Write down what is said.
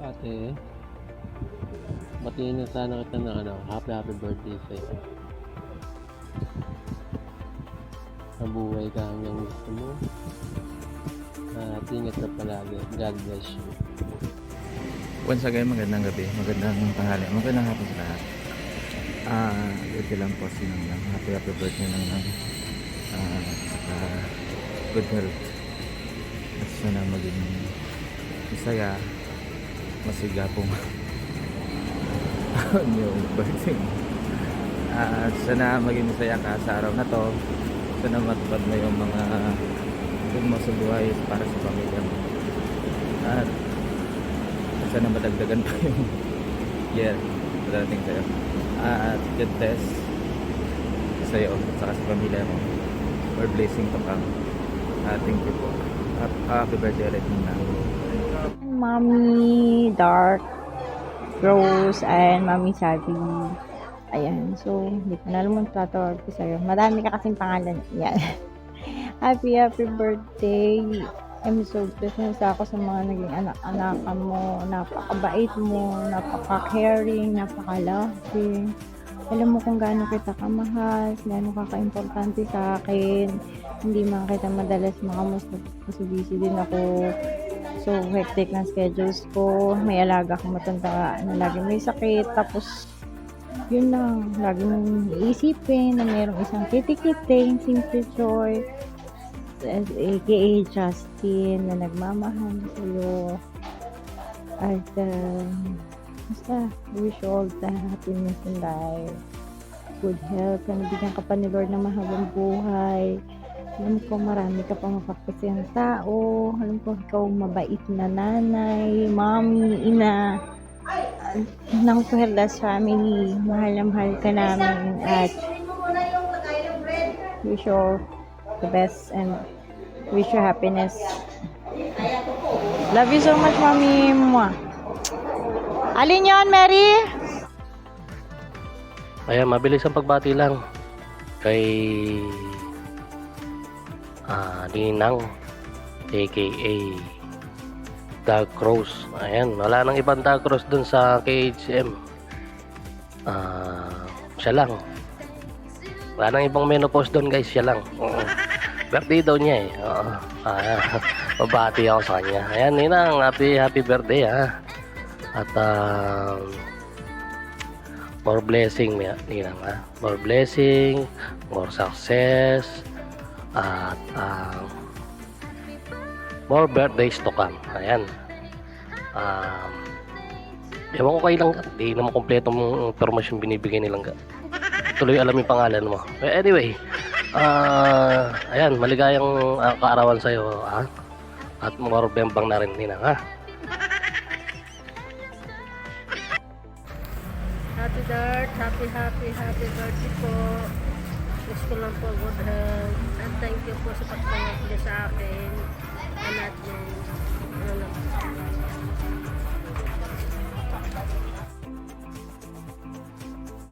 Ate, batiin na sana kita ng happy birthday sa'yo. Mabuhay ka hanggang gusto mo. At ingat ka palagi. God bless you. Once again, magandang gabi, magandang tanghali, magandang hapon sa lahat. Ito lang po sinang happy birthday ng saka good health. At sana maging masaya, masigapong yung birthday. At sana maging masaya ka sa araw na to. Sana matupad mo yung mga gusto mo sa buhay para sa pamilya mo. At sana madagdagan pa yung year darating sa'yo. At good test sa'yo at saka sa pamilya mo. Or blessing to come. Thank you po. Happy birthday ulit na. Mommy Dark Rose and Mommy Sabi. Ayan, so hindi ko na alam kung tatawag ko sa'yo. Madami ka kasing pangalan. Yan. Happy birthday. I'm so blessed na ako sa mga naging anak-anakan mo. Napakabait mo, napaka-caring, napaka-loving. Alam mo kung gaano kita kamahal, gaano ka ka-importante sa akin. Hindi man kita madalas makamusta kasi busy din ako. So, hectic ng schedules ko. May alaga akong matanda na lagi may sakit. Tapos, yun lang. Lagi mong iisipin na mayroong isang kiti-kiti, simple joy. A.K.A. Justin na nagmamahal sa'yo. At, basta, wish you all the happiness in life. Good health. Nabigyan ka pa ni Lord ng mahabang buhay. Alam ko marami ka pa mapagpasayang tao. Alam ko ikaw mabait na nanay, mommy, ina. Ng Puerlas family. Mahal na mahal ka namin. At wish you all the best and wish you happiness. Love you so much, mommy. Mwah. Alin yon, Mary? Ayan, mabilis ang pagbati lang kay Ninang aka Dark Rose. Ayan, wala nang ibang Dark Rose dun sa KHM. Siya lang. Wala nang ibang menopause dun, guys. Siya lang. Birthday daw niya eh. Mabati ako sa kanya. Ayan, Ninang, happy birthday ha. At more blessing, Ninang ha. More blessing, more success, at more birthdays to come. Ayan. Ewan ko kayo lang, di naman kompletong information binibigay nilang tuloy alam yung pangalan mo. Anyway, ayan, maligayang kaarawan sa'yo ha. At more bembang na rin, Ninang ha. Happy Dart, happy birthday po. Wish ko lang po good health. And thank you po sa pagtanggap niyo sa akin. And at